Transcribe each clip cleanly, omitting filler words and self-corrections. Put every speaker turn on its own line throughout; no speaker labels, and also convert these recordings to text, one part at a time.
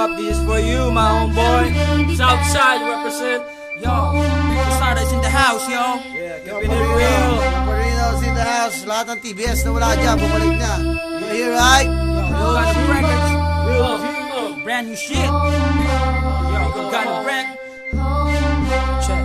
up? This is for you, my homeboy. Southside represent. Yo, Cruzada's in the house, yo.
Yeah,
keeping it real.
Marino's in the house. Lahat ng TBS na wala dyan, bumalik na. You hear, right?
Yo, got the records. Brand new shit. Yo, got a record. Check.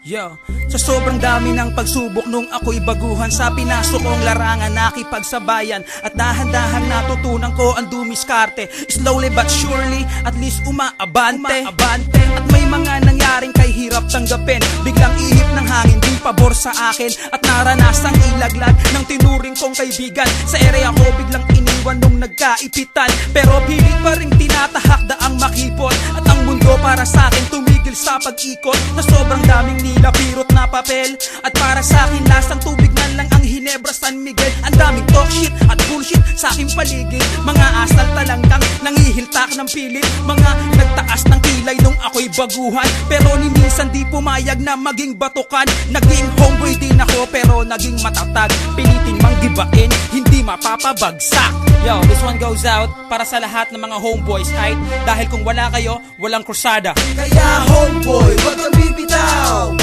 Yo, sa sobrang dami ng pagsubok nung ako'y baguhan, sa pinasok kong larangan nakipagsabayan, at dahan-dahan natutunan ko ang dumiskarte. Slowly but surely, at least umaabante. At may mga nangyaring kay hirap tanggapin, biglang ihip ng hangin di pabor sa akin, at naranasang ilaglag ng tinuring kong kaibigan. Sa area ko biglang iniwan nung nagkaipitan, pero pilit pa rin tinatahak daang makipot, at ang mundo para sa akin tumigil sa pag-ikot, na sobrang daming nilapirot na papel. At para sa akin lasang tubig na lang ang Hinebra San Miguel. Ang daming talk shit at bullshit sa aking paligid, mga asal talangkang nangihiltak ng pilit, mga nagtaas ng kilay nung ako'y baguhan, pero ni minsan di pumayag na maging batukan. Naging homeboy din ako pero naging matatag, pilitin mang gibain, hindi mapapabagsak. Yo, this one goes out para sa lahat ng mga homeboys, right? Dahil kung wala kayo, walang krusada.
Kaya homeboy, wag kang bibitaw.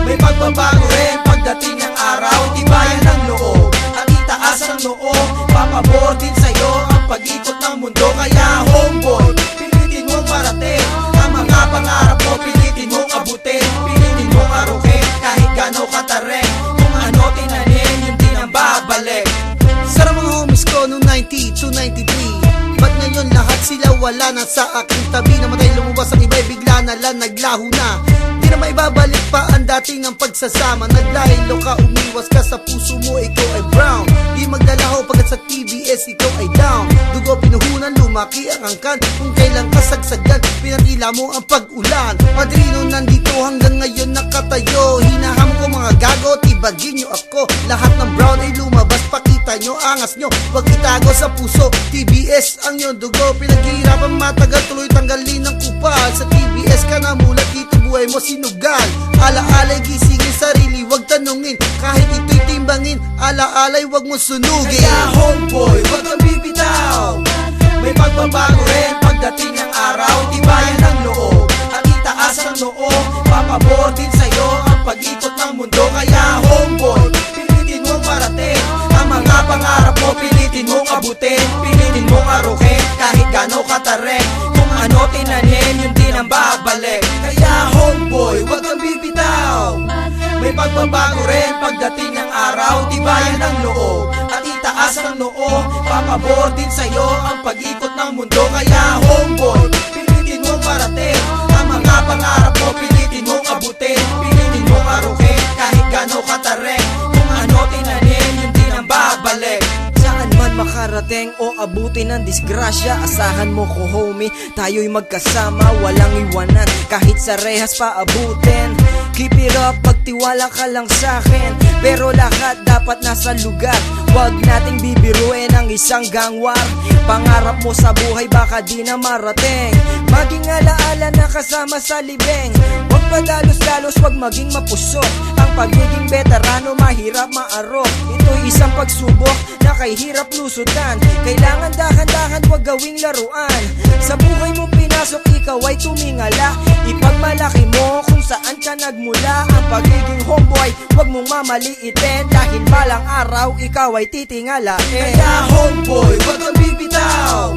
May pagbabago rin pagdating ng araw. Tibayan ng loob at itaas ang noo. Papabor din sa'yo ang pag-ikot ng mundo. Kaya homeboy, pilitin mong parating ang mga pangarap mo, pilitin mong abutin, pilitin mong arukin kahit gano'ng katarek. Kung ano tinanin, yun din ang babalik. Sa mga homies ko noong 90 to 93, ba't ngayon lahat sila wala na sa aking tabi? Namatay lumabas ang iba'y bigla na lang naglaho na. Di na maibabalik pa ang dating ng pagsasama. Naglahilo ka, umiwas ka, sa puso mo ikaw ay brown. Di magdalaho pagkat sa TBS ikaw ay down. Dugo pinuhunan, lumaki ang angkan. Kung kailan kasagsagan, pinatila mo ang pag-ulan. Padrino nandito hanggang ngayon nakatayo. Hinaham ko mga gago, tibagin nyo ako. Lahat ng brown ay lumabas, pakita nyo angas nyo. Huwag itago sa puso, TBS ang iyong dugo. Pinaghihirapan matagal, tuloy tanggalin ng kupal. Sa TBS ka na mulat, dito buhay mo sinugal. Ala-alay gisingin sarili, wag tanungin. Kahit ito'y timbangin, ala-alay wag mo sunugin. Kaya homeboy, wag kang bibitaw. May pagbabago rin pagdating ng araw. Tibayan ng loob at itaas ang noo. Papabor din sa'yo ang pag-ikot ng mundo. Kaya homeboy, pilitin mong parating ang mga pangarap mo, pilitin mong abutin, pilitin mong arukin kahit gano'ng katarek. Kung ano tinanin, yun din ang babalik. Kaya homeboy, wag kang bibitaw. May pagbabago rin pagdating ng araw. Tibayan ng loob at itaas ang noo. Papabor din sa'yo ang pag-ikot ng mundo. Kaya homeboy, pilitin mong parating ang mga pangarap mo, pilitin mong abutin, pilitin mong arukin kahit gano'ng katarek. Kung ano tinanin, yun din ang babalik.
Saan man makarating o abutin ng disgrasya, asahan mo ko homie, tayo'y magkasama, walang iwanan kahit sa rehas pa abutin. Keep it up, pagtiwala ka lang sa'kin, pero lahat dapat nasa lugar. Huwag nating bibiruin ang isang gangwar. Pangarap mo sa buhay baka di na marating, maging alaala na kasama sa libeng. Huwag padalos-dalos, huwag maging mapusok. Ang pagiging veterano mahirap maarok. Ito'y isang pagsubok na kay hirap lusutan. Kailangan dahan-dahan, huwag gawing laruan. Sa buhay mo pinasok, ikaw ay tumingala. Ipagmalaki mo kung saan ka nagmula. Ang pagiging homeboy, huwag mong mamaliitin, dahil balang araw ikaw ay titingalain.
Kaya homeboy, wag kang bibitaw.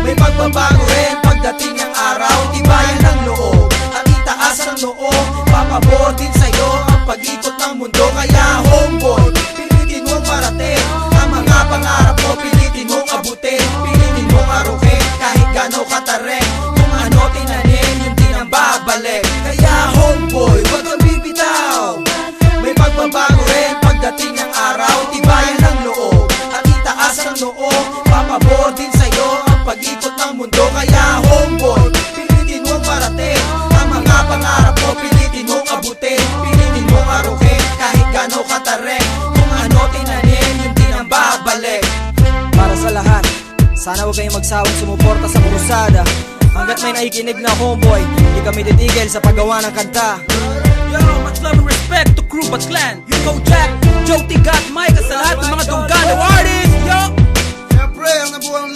May pagbabago rin pagdating ng araw. Tibayan ng loob at itaas ang noo. Papabor din sa'yo ang pag-ikot ng mundo. Kaya homeboy, pilitin mong parating ang mga pangarap mo, pilitin mong abutin, pilitin mong arukin kahit gano'ng katarek. Kung ano tinanin, yun din ang babalik. Kaya homeboy, wag kang bibitaw. May pagbabago rin pagdating ng araw. Tibayan ng loob at itaas ang noo. Papabor din sa'yo ang pag-ikot ng mundo. Kaya homeboy, pilitin mong parating ang mga pangarap mo, pilitin mong abutin, pilitin mong arukin kahit gano'ng katarek. Kung ano tinanin, yun din ang babalik.
Para sa lahat, sana huwag kayong magsawang sumuporta sa Cruzada. Hanggat may nakikinig na homeboy, hindi kami titigil sa paggawa ng kanta.
Yo, much love and respect to crew but clan. You go Jack, Joe Tigat, Mike, sa lahat ng mga Dungano artists. Yo!
Siyempre, ang nabuang